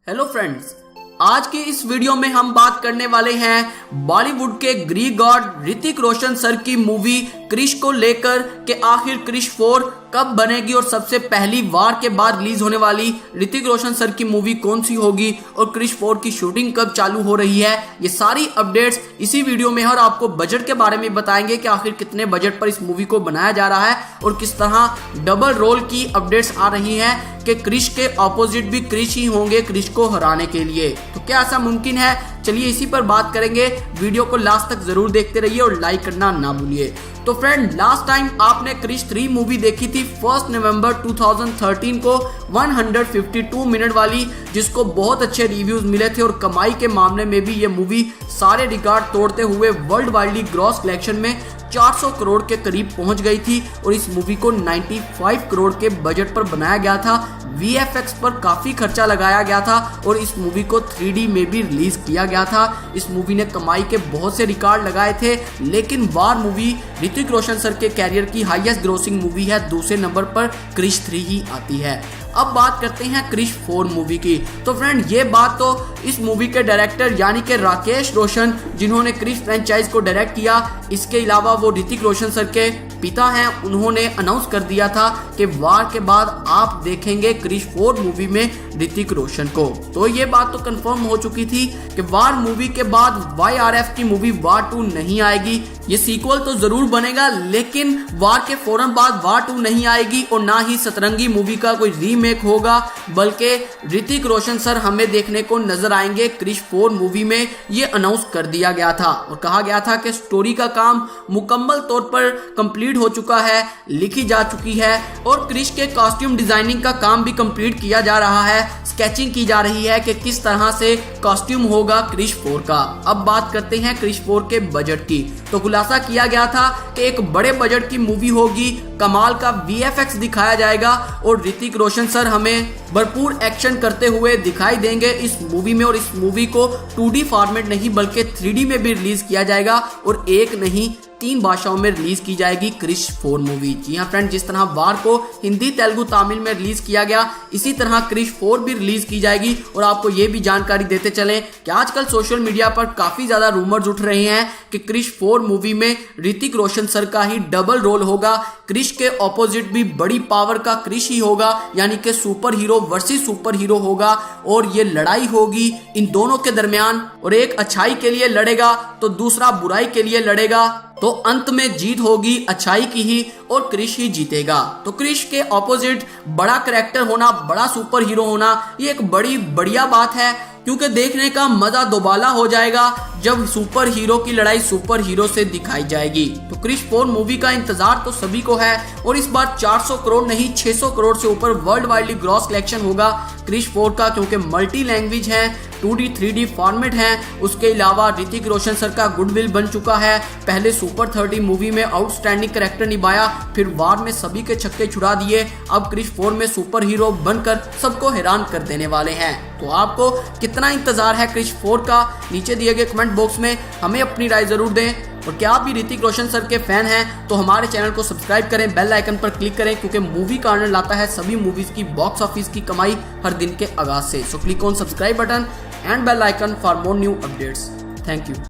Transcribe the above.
Hello friends, आज की इस वीडियो में हम बात करने वाले हैं बॉलीवुड के Greek God Hrithik Roshan sir की मूवी क्रिश को लेकर कि आखिर क्रिश 4 कब बनेगी और सबसे पहली वार के बाद रिलीज होने वाली ऋतिक रोशन सर की मूवी कौन सी होगी और क्रिश 4 की शूटिंग कब चालू हो रही है। ये सारी अपडेट्स इसी वीडियो में है और आपको बजट के बारे में बताएंगे कि आखिर कितने बजट पर इस मूवी को बनाया जा रहा है और किस तरह डबल रोल की अपडेट्स आ रही हैं कि क्रिश के ऑपोजिट भी क्रिश ही होंगे क्रिश को हराने के लिए। तो क्या ऐसा मुमकिन है? चलिए इसी पर बात करेंगे। वीडियो को लास्ट तक जरूर देखते रहिए और लाइक करना ना भूलिए। तो फ्रेंड, लास्ट टाइम आपने क्रिश 3 मूवी देखी थी 1 नवंबर 2013 को 152 मिनट वाली, जिसको बहुत अच्छे रिव्यूज मिले थे और कमाई के मामले में भी ये मूवी सारे रिकॉर्ड तोड़ते हुए वर्ल्ड वाइडली ग्रॉस कलेक्शन में 400 करोड़ के करीब पहुंच गई थी और इस मूवी को 95 करोड़ के बजट पर बनाया गया था। VFX पर काफी खर्चा लगाया गया था और इस मूवी को 3D में भी रिलीज किया गया था। इस मूवी ने कमाई के बहुत से रिकॉर्ड लगाए थे, लेकिन वार मूवी ऋतिक रोशन सर के कैरियर की हाईएस्ट ग्रोसिंग मूवी है। दूसरे नंबर पर क्रिश 3 ही आती है। अब बात करते हैं क्रिश 4 मूवी की। तो फ्रेंड, ये बात तो इस मूवी के डायरेक्टर यानी कि राकेश रोशन, जिन्होंने क्रिश फ्रेंचाइज को डायरेक्ट किया, इसके अलावा वो ऋतिक रोशन सर के पिता हैं, उन्होंने अनाउंस कर दिया था कि वार के बाद आप देखेंगे क्रिश 4 मूवी में ऋतिक रोशन को। तो ये बात तो कंफर्म हो चुकी थी कि वार मूवी के बाद YRF की मूवी वार 2 नहीं आएगी। ये सीक्वल तो जरूर बनेगा, लेकिन वार के फौरन बाद वार 2 नहीं आएगी और ना ही सतरंगी मूवी का कोई रीमेक होगा, बल्कि ऋतिक रोशन सर हमें देखने को नजर आएंगे क्रिश 4 मूवी में। ये अनाउंस कर दिया गया था और कहा गया था कि स्टोरी का काम मुकम्मल तौर पर कंप्लीट हो चुका है, लिखी जा चुकी है और क्रिश के कॉस्ट्यूम डिजाइनिंग का काम भी कंप्लीट किया जा रहा है। स्केचिंग की जा रही है कि किस तरह से कॉस्ट्यूम होगा क्रिश 4 का। अब बात करते हैं क्रिश 4 के बजट की। तो खुलासा किया गया था कि एक बड़े बजट की मूवी होगी, कमाल का VFX दिखाया जाएगा और ऋतिक रोशन सर हमें भरपूर एक्शन करते हुए दिखाई देंगे इस मूवी में। और इस मूवी को 2D फॉर्मेट नहीं बल्कि 3D में भी रिलीज किया जाएगा और एक नहीं 3 भाषाओं में रिलीज की जाएगी क्रिश 4 मूवी। जी हाँ फ्रेंड, जिस तरह वार को हिंदी, तेलुगु, तमिल में रिलीज किया गया, इसी तरह क्रिश 4 भी रिलीज की जाएगी। और आपको ये भी जानकारी देते चलें कि आजकल सोशल मीडिया पर काफी ज्यादा रूमर्स उठ रहे हैं कि क्रिश 4 मूवी में ऋतिक रोशन सर का ही डबल रोल होगा। क्रिश के ऑपोजिट भी बड़ी पावर का क्रिश ही होगा, यानी कि super hero versus super hero होगा और ये लड़ाई होगी इन दोनों के दरमियान। और एक अच्छाई के लिए लड़ेगा तो दूसरा बुराई के लिए लड़ेगा, तो अंत में जीत होगी अच्छाई की ही और क्रिश ही जीतेगा। तो क्रिश के ऑपोजिट बड़ा कैरेक्टर होना, बड़ा सुपर हीरो होना, ये एक बड़ी बढ़िया बात है, क्योंकि देखने का मजा दोबाला हो जाएगा जब सुपर हीरो की लड़ाई सुपर हीरो से दिखाई जाएगी। तो क्रिश 4 मूवी का इंतजार तो सभी को है और इस बार 400 करोड़ नहीं 600 करोड़ से ऊपर वर्ल्ड वाइडली ग्रॉस कलेक्शन होगा क्रिश 4 का, क्योंकि मल्टी लैंग्वेज है, 2D 3D फॉर्मेट है। उसके अलावा ऋतिक रोशन सर का गुडविल बन चुका है। पहले सुपर 30 मूवी में आउटस्टैंडिंग कैरेक्टर निभाया, फिर वार में सभी के छक्के छुड़ा दिए। अब क्रिश 4 में सुपर हीरो बनकर सबको हैरान कर देने वाले हैं। तो आपको कितना इंतजार है क्रिश 4 का? नीचे दिए गए कमेंट बॉक्स में हमें अपनी राय जरूर दें। और क्या आप भी ऋतिक रोशन सर के फैन हैं तो हमारे चैनल को सब्सक्राइब करें, बेल आइकन पर क्लिक करें, क्योंकि मूवी कार्नर लाता है सभी मूवीज की बॉक्स ऑफिस की कमाई हर दिन के आगाज से। So click on subscribe button and bell icon for more new updates. Thank you.